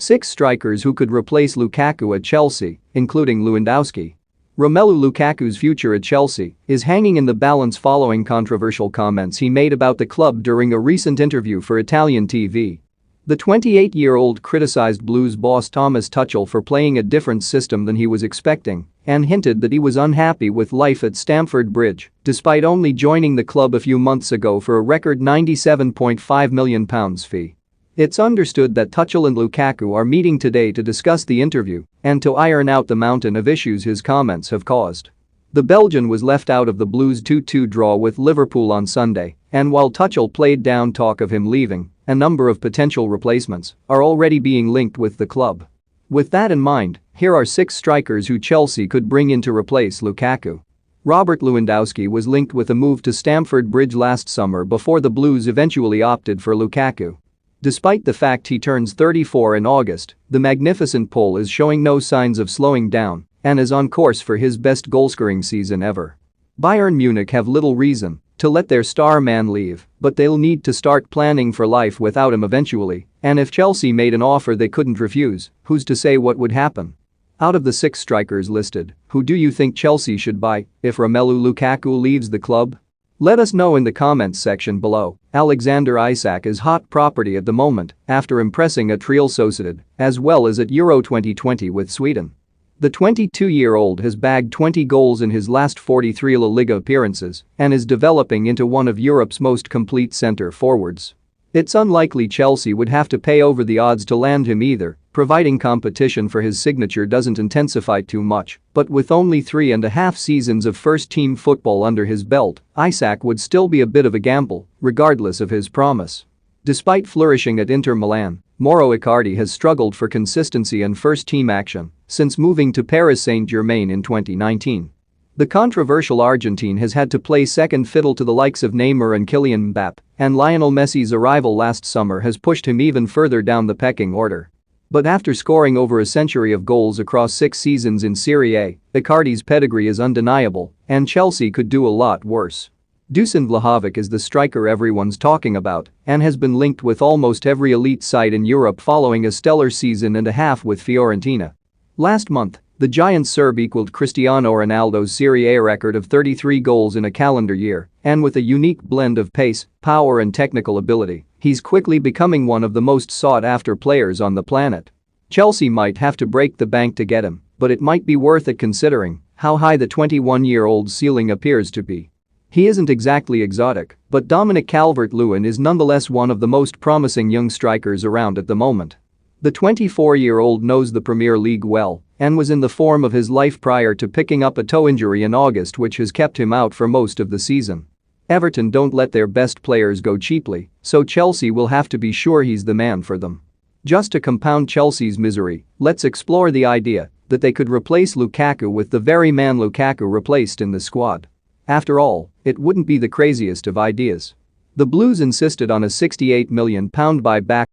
6 strikers who could replace Lukaku at Chelsea, including Lewandowski. Romelu Lukaku's future at Chelsea is hanging in the balance following controversial comments he made about the club during a recent interview for Italian TV. The 28-year-old criticized Blues boss Thomas Tuchel for playing a different system than he was expecting and hinted that he was unhappy with life at Stamford Bridge, despite only joining the club a few months ago for a record £97.5 million fee. It's understood that Tuchel and Lukaku are meeting today to discuss the interview and to iron out the mountain of issues his comments have caused. The Belgian was left out of the Blues' 2-2 draw with Liverpool on Sunday, and while Tuchel played down talk of him leaving, a number of potential replacements are already being linked with the club. With that in mind, here are 6 strikers who Chelsea could bring in to replace Lukaku. Robert Lewandowski was linked with a move to Stamford Bridge last summer before the Blues eventually opted for Lukaku. Despite the fact he turns 34 in August, the magnificent Pole is showing no signs of slowing down and is on course for his best goalscoring season ever. Bayern Munich have little reason to let their star man leave, but they'll need to start planning for life without him eventually, and if Chelsea made an offer they couldn't refuse, who's to say what would happen? Out of the 6 strikers listed, who do you think Chelsea should buy if Romelu Lukaku leaves the club? Let us know in the comments section below. Alexander Isak is hot property at the moment after impressing at Real Sociedad as well as at Euro 2020 with Sweden. The 22-year-old has bagged 20 goals in his last 43 La Liga appearances and is developing into one of Europe's most complete centre forwards. It's unlikely Chelsea would have to pay over the odds to land him either, providing competition for his signature doesn't intensify too much, but with only 3.5 seasons of first-team football under his belt, Isak would still be a bit of a gamble, regardless of his promise. Despite flourishing at Inter Milan, Mauro Icardi has struggled for consistency and first-team action since moving to Paris Saint-Germain in 2019. The controversial Argentine has had to play second fiddle to the likes of Neymar and Kylian Mbappé, and Lionel Messi's arrival last summer has pushed him even further down the pecking order. But after scoring over a century of goals across 6 seasons in Serie A, Icardi's pedigree is undeniable, and Chelsea could do a lot worse. Dusan Vlahovic is the striker everyone's talking about and has been linked with almost every elite side in Europe following a stellar season and a half with Fiorentina. Last month, the giant Serb equaled Cristiano Ronaldo's Serie A record of 33 goals in a calendar year, and with a unique blend of pace, power and technical ability, he's quickly becoming one of the most sought-after players on the planet. Chelsea might have to break the bank to get him, but it might be worth it considering how high the 21-year-old's ceiling appears to be. He isn't exactly exotic, but Dominic Calvert-Lewin is nonetheless one of the most promising young strikers around at the moment. The 24-year-old knows the Premier League well and was in the form of his life prior to picking up a toe injury in August which has kept him out for most of the season. Everton don't let their best players go cheaply, so Chelsea will have to be sure he's the man for them. Just to compound Chelsea's misery, let's explore the idea that they could replace Lukaku with the very man Lukaku replaced in the squad. After all, it wouldn't be the craziest of ideas. The Blues insisted on a £68 million buyback